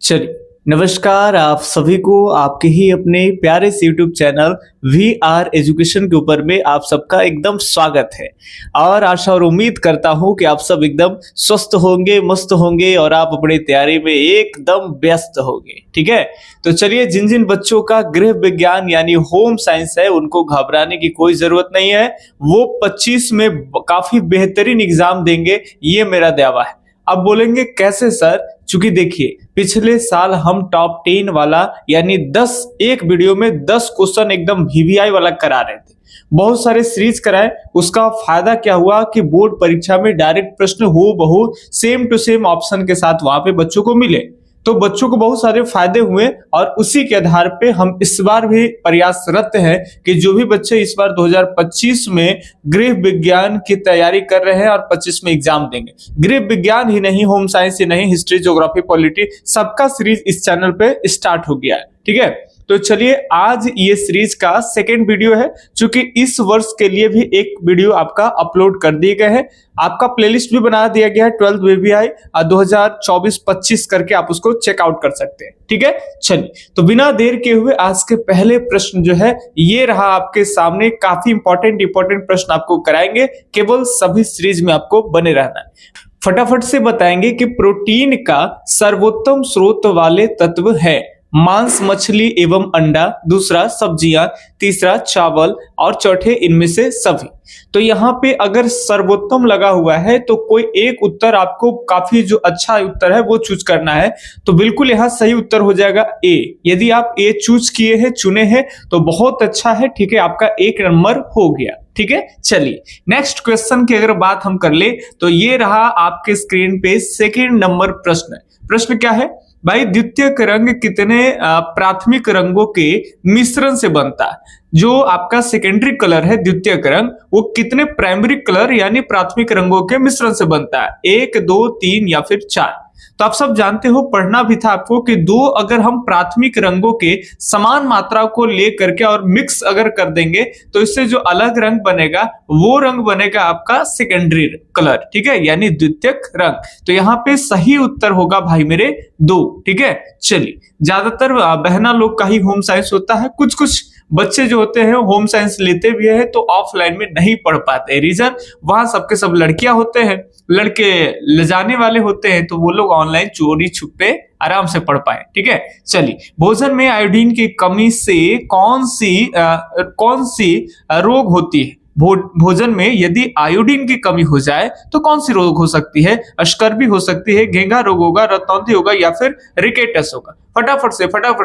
चलिए, नमस्कार आप सभी को आपके ही अपने प्यारे से YouTube channel we are education के ऊपर में आप सबका एकदम स्वागत है। और आशा और उम्मीद करता हूं कि आप सब एकदम स्वस्थ होंगे, मस्त होंगे और आप अपनी तैयारी में एकदम व्यस्त होंगे। ठीक है, तो चलिए, जिन जिन बच्चों का गृह विज्ञान यानी होम साइंस है उनको घबराने की कोई जरूरत नहीं है। वो 25 में काफी बेहतरीन एग्जाम देंगे, ये मेरा दावा है। अब बोलेंगे कैसे सर? चूंकि देखिए, पिछले साल हम टॉप 10 वाला यानी 10 एक वीडियो में 10 क्वेश्चन एकदम वीवीआई वाला करा रहे थे। बहुत सारे सीरीज कराए, उसका फायदा क्या हुआ कि बोर्ड परीक्षा में डायरेक्ट प्रश्न हो बहु सेम टू सेम ऑप्शन के साथ वहां पे बच्चों को मिले, तो बच्चों को बहुत सारे फायदे हुए। और उसी के आधार पे हम इस बार भी प्रयासरत हैं कि जो भी बच्चे इस बार 2025 में गृह विज्ञान की तैयारी कर रहे हैं और 25 में एग्जाम देंगे, गृह विज्ञान ही नहीं, होम साइंस ही नहीं, हिस्ट्री, ज्योग्राफी, पॉलिटी, सबका सीरीज इस चैनल पे स्टार्ट हो गया है। ठीक है, तो चलिए, आज ये सीरीज का सेकेंड वीडियो है। चूंकि इस वर्ष के लिए भी एक वीडियो आपका अपलोड कर दिए गए हैं, आपका प्लेलिस्ट भी बना दिया गया है 12th वीवीआई 2024-25 करके, आप उसको चेकआउट कर सकते हैं। ठीक है, चलिए, तो बिना देर के हुए आज के पहले प्रश्न जो है ये रहा आपके सामने। काफी इंपॉर्टेंट प्रश्न आपको कराएंगे, केवल सभी सीरीज में आपको बने रहना है। फटाफट से बताएंगे कि प्रोटीन का सर्वोत्तम स्रोत वाले तत्व है मांस, मछली एवं अंडा, दूसरा सब्जियां, तीसरा चावल और चौथे इनमें से सभी। तो यहाँ पे अगर सर्वोत्तम लगा हुआ है तो कोई एक उत्तर आपको, काफी जो अच्छा उत्तर है वो चूज करना है। तो बिल्कुल यहाँ सही उत्तर हो जाएगा ए। यदि आप ए चूज किए हैं, चुने हैं, तो बहुत अच्छा है। ठीक है, आपका 1 नंबर हो गया। ठीक है, चलिए नेक्स्ट क्वेश्चन की अगर बात हम कर ले तो ये रहा आपके स्क्रीन पे सेकेंड नंबर प्रश्न। प्रश्न क्या है भाई? द्वितीयक रंग कितने प्राथमिक रंगों के मिश्रण से बनता है? जो आपका सेकेंडरी कलर है द्वितीयक रंग, वो कितने प्राइमरी कलर यानी प्राथमिक रंगों के मिश्रण से बनता है? 1, 2, 3 या फिर 4? तो आप सब जानते हो, पढ़ना भी था आपको कि दो अगर हम प्राथमिक रंगों के समान मात्रा को लेकर के और मिक्स अगर कर देंगे तो इससे जो अलग रंग बनेगा वो रंग बनेगा आपका सेकेंडरी कलर। ठीक है, यानी द्वितीयक रंग। तो यहाँ पे सही उत्तर होगा भाई मेरे 2। ठीक है, चलिए, ज्यादातर बहना लोग का ही होम साइंस होता है। कुछ कुछ बच्चे जो होते हैं होम साइंस लेते भी है तो ऑफलाइन में नहीं पढ़ पाते। रीजन, वहां सबके सब लड़कियां होते हैं, लड़के ले जाने वाले होते हैं, तो वो लोग ऑनलाइन चोरी छुपे आराम से पढ़ पाए। ठीक है, चलिए, भोजन में आयोडीन की कमी से कौन सी रोग होती है? भोजन में यदि आयोडीन की कमी हो जाए तो कौन सी रोग हो सकती है? अस्कर्वी हो सकती है, घेंघा रोग होगा, रतौंधी होगा या फिर रिकेटस होगा? फटाफट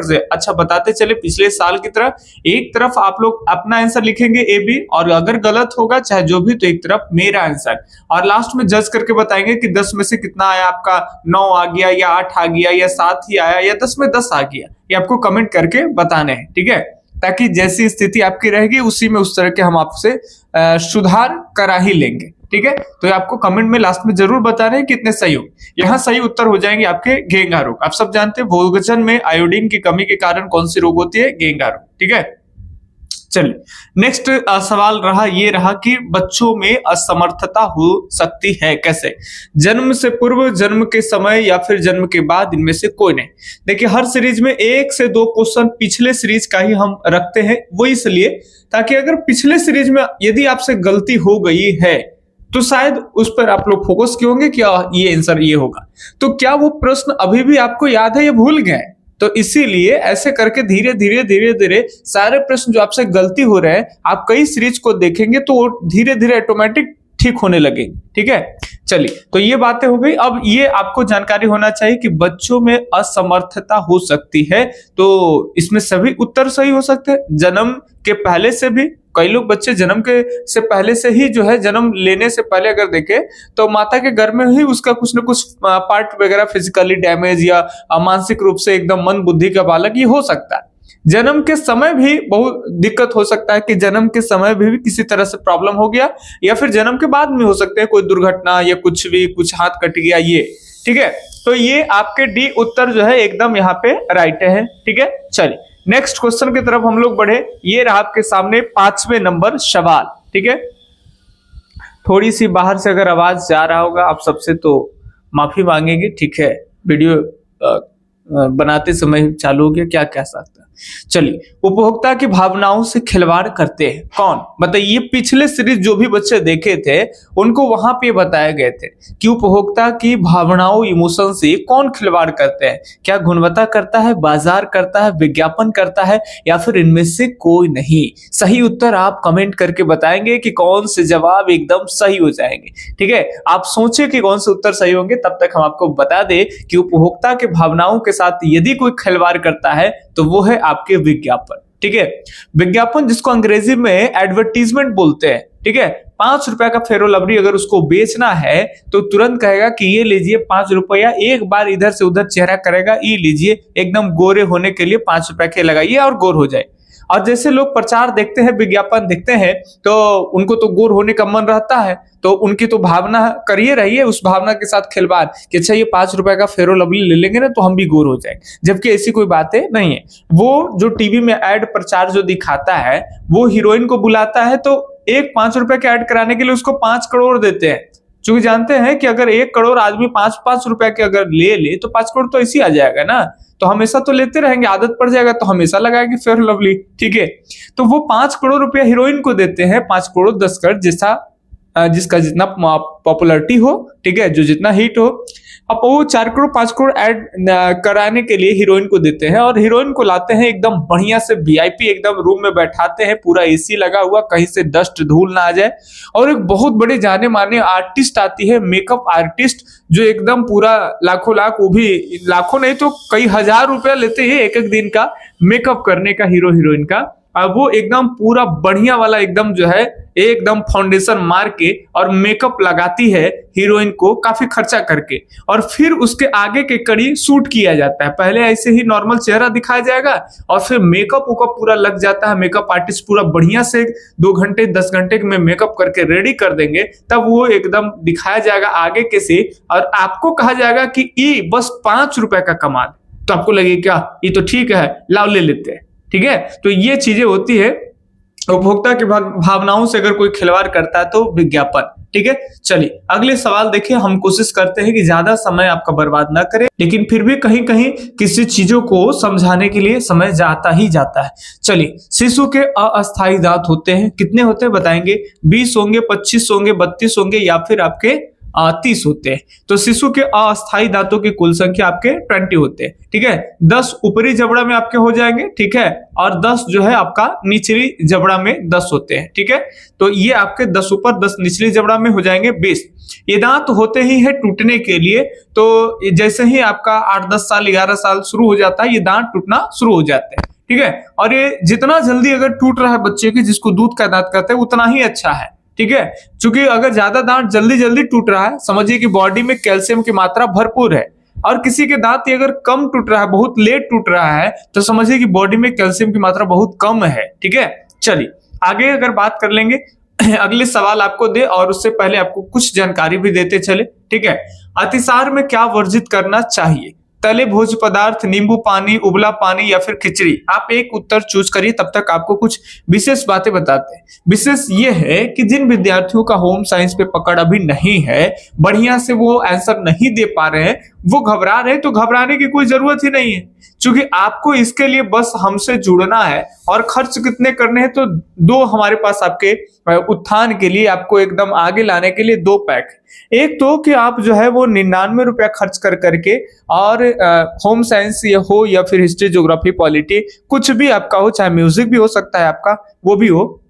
से अच्छा बताते चले पिछले साल की तरह। एक तरफ आप लोग अपना आंसर लिखेंगे ए बी, और अगर गलत होगा चाहे जो भी तो एक तरफ मेरा आंसर, और लास्ट में जज करके बताएंगे कि 10 में से कितना आया आपका। 9 आ गया या 8 आ गया या 7 ही आया या 10 में 10 आ गया, ये आपको कमेंट करके बताने हैं। ठीक है, ताकि जैसी स्थिति आपकी रहेगी उसी में उस तरह के हम आपसे सुधार करा ही लेंगे। ठीक है, तो आपको कमेंट में लास्ट में जरूर बता रहे हैं कितने सही हो। यहाँ सही उत्तर हो जाएंगे आपके घेंघा रोग। आप सब जानते हैं भोजन में आयोडीन की कमी के कारण कौन सी रोग होती है? घेंघा रोग। ठीक है, चलिए, नेक्स्ट सवाल ये रहा कि बच्चों में असमर्थता हो सकती है कैसे? जन्म से पूर्व, जन्म के समय या फिर जन्म के बाद, इनमें से कोई नहीं। देखिए, हर सीरीज में 1 से 2 क्वेश्चन पिछले सीरीज का ही हम रखते हैं, वो इसलिए ताकि अगर पिछले सीरीज में यदि आपसे गलती हो गई है तो शायद उस पर आप लोग फोकस किए होंगे कि ये आंसर ये होगा, तो क्या वो प्रश्न अभी भी आपको याद है या भूल गए? तो इसीलिए ऐसे करके धीरे धीरे सारे प्रश्न जो आपसे गलती हो रहे हैं, आप कई सीरीज को देखेंगे तो धीरे धीरे ऑटोमेटिक ठीक होने लगेंगे। ठीक है, चलिए, तो ये बातें हो गई। अब ये आपको जानकारी होना चाहिए कि बच्चों में असमर्थता हो सकती है, तो इसमें सभी उत्तर सही हो सकते हैं। जन्म के पहले से भी, कई लोग बच्चे जन्म के से पहले से ही जो है, जन्म लेने से पहले अगर देखें तो माता के गर्भ में ही उसका कुछ न कुछ पार्ट वगैरह फिजिकली डैमेज या मानसिक रूप से एकदम मंद बुद्धि का बालक ये हो सकता है। जन्म के समय भी बहुत दिक्कत हो सकता है कि जन्म के समय भी किसी तरह से प्रॉब्लम हो गया, या फिर जन्म के बाद में हो सकते हैं कोई दुर्घटना या कुछ भी, कुछ हाथ कट गया ये। ठीक है, तो ये आपके डी उत्तर जो है एकदम यहाँ पे राइट है। ठीक है, चलिए नेक्स्ट क्वेश्चन की तरफ हम लोग बढ़े। ये रहा आपके सामने 5वें नंबर सवाल। ठीक है, थोड़ी सी बाहर से अगर आवाज जा रहा होगा आप सबसे तो माफी मांगेंगे। ठीक है, वीडियो बनाते समय चालू हो गया, क्या कह सकता है। चलिए, उपभोक्ता की भावनाओं से खिलवाड़ करते हैं कौन, बताइए। पिछले सीरीज जो भी बच्चे देखे थे उनको वहां पे बताए गए थे कि उपभोक्ता की भावनाओं, इमोशन से कौन खिलवाड़ करते हैं। क्या गुणवत्ता करता है, बाजार करता है, विज्ञापन करता है, या फिर इनमें से कोई नहीं। सही उत्तर आप कमेंट करके बताएंगे कि कौन से जवाब एकदम सही हो जाएंगे। ठीक है, आप सोचे कि कौन से उत्तर सही होंगे, तब तक हम आपको बता दें कि उपभोक्ता के भावनाओं के साथ यदि कोई खिलवाड़ करता है तो वो है आपके विज्ञापन। ठीक है, विज्ञापन जिसको अंग्रेजी में एडवर्टीजमेंट बोलते हैं। ठीक है, 5 रुपए का फेरो लवली अगर उसको बेचना है तो तुरंत कहेगा कि ये लीजिए 5 रुपया, एक बार इधर से उधर चेहरा करेगा, ये लीजिए एकदम गोरे होने के लिए 5 रुपए के लगाइए और गोर हो जाए। और जैसे लोग प्रचार देखते हैं, विज्ञापन देखते हैं, तो उनको तो गोर होने का मन रहता है, तो उनकी तो भावना करिए रहिए उस भावना के साथ खिलवाड़ कि अच्छा ये 5 रुपए का फेरो लवली ले लेंगे ना तो हम भी गोर हो जाएंगे, जबकि ऐसी कोई बातें नहीं है। वो जो टीवी में एड प्रचार जो दिखाता है, वो हीरोइन को बुलाता है तो एक 5 रुपए के ऐड कराने के लिए उसको 5 करोड़ देते हैं, क्योंकि जानते हैं कि अगर 1 करोड़ आदमी 5-5 रुपए के अगर ले तो 5 करोड़ तो ऐसे आ जाएगा ना, तो हमेशा तो लेते रहेंगे, आदत पड़ जाएगा तो हमेशा लगाएंगे फेयर लवली। ठीक है, तो वो 5 करोड़ रुपया हीरोइन को देते हैं, 5 करोड़ 10 करोड़ जिसका जितना पॉपुलरिटी हो, ठीक है, जो जितना हिट हो। अब वो 4 करोड़ 5 करोड़ ऐड कराने के लिए हीरोइन को देते हैं, और हीरोइन को लाते हैं एकदम बढ़िया से वीआईपी एकदम रूम में बैठाते हैं, पूरा एसी लगा हुआ, कहीं से डस्ट धूल ना आ जाए। और एक बहुत बड़े जाने माने आर्टिस्ट आती है, मेकअप आर्टिस्ट, जो एकदम पूरा लाखों लाख, वो भी लाखों नहीं तो कई हजार रुपया लेते हैं एक एक दिन का मेकअप करने का हीरो हीरोइन का। अब वो एकदम पूरा बढ़िया वाला एकदम जो है एकदम फाउंडेशन मार के और मेकअप लगाती है हीरोइन को काफी खर्चा करके, और फिर उसके आगे के कड़ी शूट किया जाता है। पहले ऐसे ही नॉर्मल चेहरा दिखाया जाएगा और फिर मेकअप पूरा लग जाता है, मेकअप आर्टिस्ट पूरा बढ़िया से 2 घंटे 10 घंटे में मेकअप करके रेडी कर देंगे, तब वो एकदम दिखाया जाएगा आगे के से, और आपको कहा जाएगा कि ये बस 5 रुपए का कमाल। तो आपको लगे क्या ये तो ठीक है, लाओ ले लेते हैं। ठीक है, तो ये चीजें होती है उपभोक्ता की भावनाओं से अगर कोई खिलवाड़ करता है तो विज्ञापन। ठीक है, चलिए अगले सवाल देखिए। हम कोशिश करते हैं कि ज्यादा समय आपका बर्बाद ना करें, लेकिन फिर भी कहीं कहीं किसी चीजों को समझाने के लिए समय जाता ही जाता है। चलिए, शिशु के अस्थायी दांत होते हैं, कितने होते हैं बताएंगे? 20 होंगे, 25 होंगे, 32 होंगे, या फिर आपके 30 होते हैं। तो शिशु के अस्थायी दांतों की कुल संख्या आपके 20 होते हैं। ठीक है, 10 ऊपरी जबड़ा में आपके हो जाएंगे, ठीक है, और 10 जो है आपका निचली जबड़ा में 10 होते हैं। ठीक है, तो ये आपके 10 ऊपर 10 निचली जबड़ा में हो जाएंगे 20। ये दांत होते ही है टूटने के लिए, तो जैसे ही आपका 8-10 साल 11 साल शुरू हो जाता है, ये दांत टूटना शुरू हो जाते हैं। ठीक है, और ये जितना जल्दी अगर टूट रहा है बच्चे के, जिसको दूध का दांत कहते हैं, उतना ही अच्छा है। ठीक है, क्योंकि अगर ज्यादा दांत जल्दी जल्दी टूट रहा है, समझिए कि बॉडी में कैल्शियम की मात्रा भरपूर है, और किसी के दांत अगर कम टूट रहा है, बहुत लेट टूट रहा है, तो समझिए कि बॉडी में कैल्शियम की मात्रा बहुत कम है। ठीक है, चलिए आगे अगर बात कर लेंगे अगले सवाल आपको दे, और उससे पहले आपको कुछ जानकारी भी देते चले। ठीक है, अतिसार में क्या वर्जित करना चाहिए? तले भोज्य पदार्थ, नींबू पानी, उबला पानी, या फिर खिचड़ी? आप एक उत्तर चूज करिए, तब तक आपको कुछ विशेष बातें बताते हैं। विशेष ये है कि जिन विद्यार्थियों का होम साइंस पे पकड़ अभी नहीं है, बढ़िया से वो आंसर नहीं दे पा रहे हैं, वो घबरा रहे हैं, तो घबराने की कोई जरूरत ही नहीं है, क्योंकि आपको इसके लिए बस हमसे जुड़ना है। और खर्च कितने करने हैं? तो 2 हमारे पास आपके उत्थान के लिए, आपको एकदम आगे लाने के लिए 2 पैक। एक तो कि आप जो है वो 99 रुपया खर्च कर करके, और होम साइंस ये हो या फिर हिस्ट्री, ज्योग्राफी, पॉलिटी, कुछ भी आपका हो, चाहे म्यूजिक भी हो सकता है आपका, वो भी हो,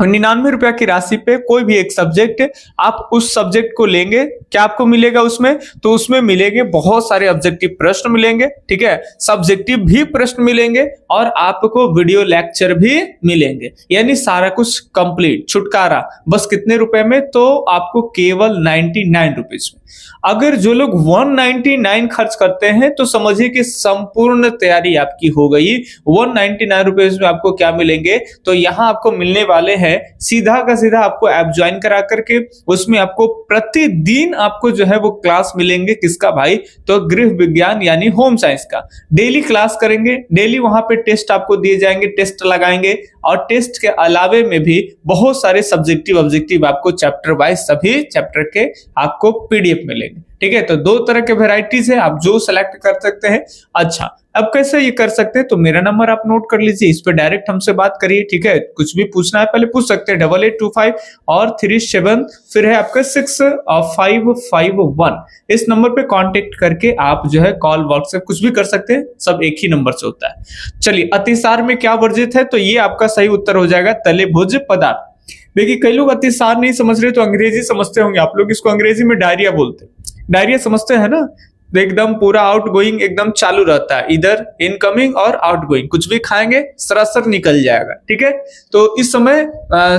99 रुपया की राशि पे कोई भी एक सब्जेक्ट आप उस सब्जेक्ट को लेंगे, क्या आपको मिलेगा उसमें? तो उसमें मिलेंगे बहुत सारे ऑब्जेक्टिव प्रश्न मिलेंगे, ठीक है, सब्जेक्टिव भी प्रश्न मिलेंगे, और आपको वीडियो लेक्चर भी मिलेंगे, यानी सारा कुछ कंप्लीट, छुटकारा। बस कितने रुपए में? तो आपको केवल 99 रुपीज में। अगर जो लोग 199 खर्च करते हैं तो समझिए कि संपूर्ण तैयारी आपकी हो गई। 199 रुपीज में आपको क्या मिलेंगे? तो यहाँ आपको मिलने वाले हैं सीधा का सीधा आपको ऐप ज्वाइन करा करके, उसमें आपको प्रतिदिन आपको जो है वो क्लास मिलेंगे। किसका भाई? तो गृह विज्ञान यानी होम साइंस का डेली क्लास करेंगे। डेली वहां पे टेस्ट आपको दिए जाएंगे, टेस्ट लगाएंगे, और टेस्ट के अलावे में भी बहुत सारे सब्जेक्टिव ऑब्जेक्टिव आपको चैप्टर वाइज सभी चैप्टर के आपको पीडीएफ मिलेंगे। ठीक है, तो 2 तरह के वेराइटीज है, आप जो सेलेक्ट कर सकते हैं। अच्छा, अब कैसे ये कर सकते हैं, तो मेरा नंबर आप नोट कर लीजिए, इस पे डायरेक्ट हमसे बात करिए, ठीक है। कुछ भी पूछना है पहले पूछ सकते हैं, 8825 और 37, फिर है आपका 6551। इस नंबर पे कांटेक्ट करके आप जो है कॉल व्हाट्सएप कुछ भी कर सकते हैं, सब एक ही नंबर से होता है। चलिए, अतिसार में क्या वर्जित है, तो ये आपका सही उत्तर हो जाएगा तले भोज्य पदार्थ। देखिए, कई लोग अतिसार नहीं समझ रहे तो अंग्रेजी समझते होंगे आप लोग, इसको अंग्रेजी में डायरिया बोलते हैं। डायरिया समझते हैं ना, तो एकदम पूरा आउट गोइंग एकदम चालू रहता है, इधर इनकमिंग और आउट गोइंग, कुछ भी खाएंगे सरासर निकल जाएगा, ठीक है। तो इस समय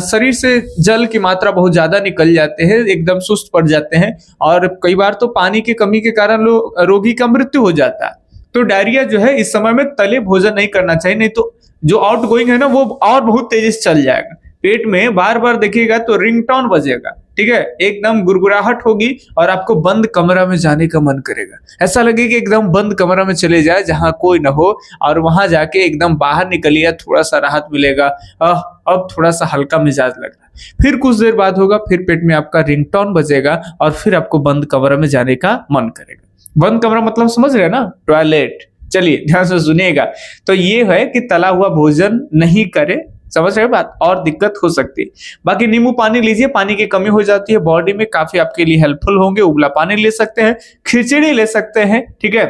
शरीर से जल की मात्रा बहुत ज्यादा निकल जाते हैं, एकदम सुस्त पड़ जाते हैं, और कई बार तो पानी की कमी के कारण रोगी का मृत्यु हो जाता है। तो डायरिया जो है इस समय में तले भोजन नहीं करना चाहिए, नहीं तो जो आउट गोइंग है ना वो और बहुत तेजी से चल जाएगा। पेट में बार बार देखिएगा तो रिंगटोन बजेगा, ठीक है, एकदम गुरगुराहट होगी और आपको बंद कमरा में जाने का मन करेगा। ऐसा लगे कि एकदम बंद कमरा में चले जाए जहां कोई ना हो, और वहां जाके एकदम बाहर निकलिए, थोड़ा सा राहत मिलेगा, अब थोड़ा सा हल्का मिजाज लग रहा है। फिर कुछ देर बाद होगा, फिर पेट में आपका रिंगटोन बजेगा और फिर आपको बंद कमरा में जाने का मन करेगा। बंद कमरा मतलब समझ रहे ना, टॉयलेट। चलिए ध्यान से सुनिएगा, तो ये है कि तला हुआ भोजन नहीं करे, समझ रहे बात, और दिक्कत हो सकती है। बाकी नींबू पानी लीजिए, पानी की कमी हो जाती है बॉडी में, काफी आपके लिए हेल्पफुल होंगे। उबला पानी ले सकते हैं, खिचड़ी ले सकते हैं, ठीक है,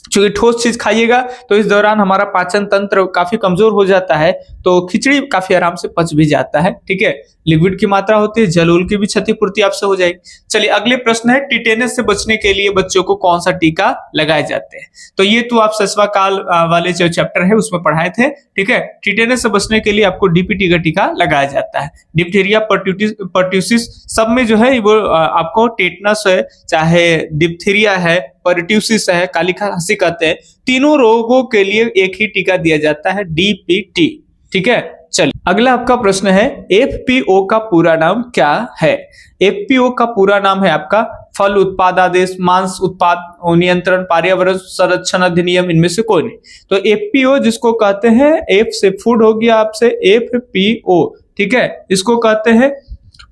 क्योंकि ठोस चीज खाइएगा तो इस दौरान हमारा पाचन तंत्र काफी कमजोर हो जाता है, तो खिचड़ी काफी आराम से पच भी जाता है, ठीक है। लिक्विड की मात्रा होती है, जल उल की भी क्षतिपूर्ति आपसे हो जाएगी। चलिए, अगले प्रश्न है, टिटेनस से बचने के लिए बच्चों को कौन सा टीका लगाए जाते हैं, तो ये तो आप सस्वा काल वाले जो चैप्टर है उसमें पढ़ाए थे, ठीक है। टिटेनस से बचने के लिए आपको डीपीटी का टीका लगाया जाता है। डिप्थीरिया, पर्ट्यूसिस, सब में जो है वो आपको टेटनस है, चाहे डिप्थीरिया है, पर्ट्यूसिस है, काली खांसी कहते हैं, तीनों रोगों के लिए एक ही टीका दिया जाता है, डीपीटी, ठीक है। चलिए, अगला आपका प्रश्न है, एफपीओ का पूरा नाम क्या है। एफपीओ का पूरा नाम है आपका फल उत्पाद आदेश, मांस उत्पाद नियंत्रण, पर्यावरण संरक्षण अधिनियम, इनमें से कोई नहीं। तो एफपीओ जिसको कहते हैं, एफ से फूड हो गया आपसे, एफपीओ, ठीक है, इसको कहते हैं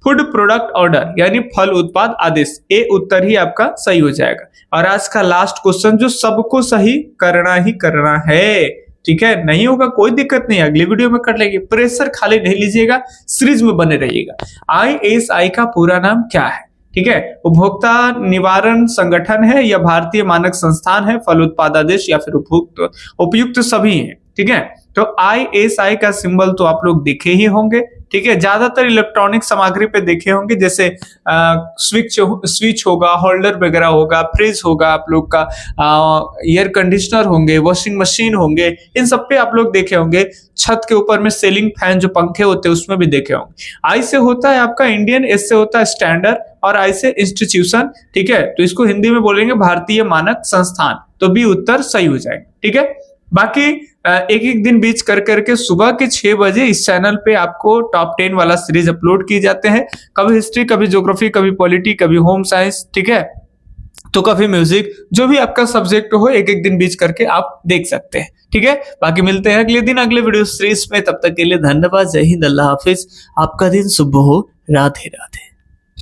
फूड प्रोडक्ट ऑर्डर, यानी फल उत्पाद आदेश। ए उत्तर ही आपका सही हो जाएगा। और आज का लास्ट क्वेश्चन जो सबको सही करना ही करना है, ठीक है, नहीं होगा कोई दिक्कत नहीं, अगली वीडियो में कर लेंगे, प्रेशर खाली नहीं लीजिएगा, सीरीज में बने रहिएगा। आईएसआई का पूरा नाम क्या है, ठीक है, उपभोक्ता निवारण संगठन है या भारतीय मानक संस्थान है, फल उत्पाद आदेश या फिर उपयुक्त सभी है, ठीक है। तो आईएसआई का सिंबल तो आप लोग देखे ही होंगे, ठीक है, ज्यादातर इलेक्ट्रॉनिक सामग्री पे देखे होंगे, जैसे स्विच होगा, होल्डर वगैरह होगा, फ्रिज होगा, आप लोग का एयर कंडीशनर होंगे, वॉशिंग मशीन होंगे, इन सब पे आप लोग देखे होंगे। छत के ऊपर में सीलिंग फैन जो पंखे होते हैं उसमें भी देखे होंगे। आई से होता है आपका इंडियन, एस से होता है स्टैंडर्ड, और आई से इंस्टीट्यूशन, ठीक है, तो इसको हिंदी में बोलेंगे भारतीय मानक संस्थान, तो बी उत्तर सही हो जाएगा, ठीक है। बाकी एक एक दिन बीच कर करके सुबह के 6 बजे इस चैनल पे आपको टॉप 10 वाला सीरीज अपलोड किए जाते हैं, कभी हिस्ट्री, कभी ज्योग्राफी, कभी पॉलिटी, कभी होम साइंस, ठीक है, तो कभी म्यूजिक, जो भी आपका सब्जेक्ट हो, एक एक दिन बीच करके आप देख सकते हैं, ठीक है। बाकी मिलते हैं अगले दिन अगले वीडियो सीरीज में, तब तक के लिए धन्यवाद, जय हिंद, अल्लाह हाफिज, आपका दिन शुभ हो, राधे राधे।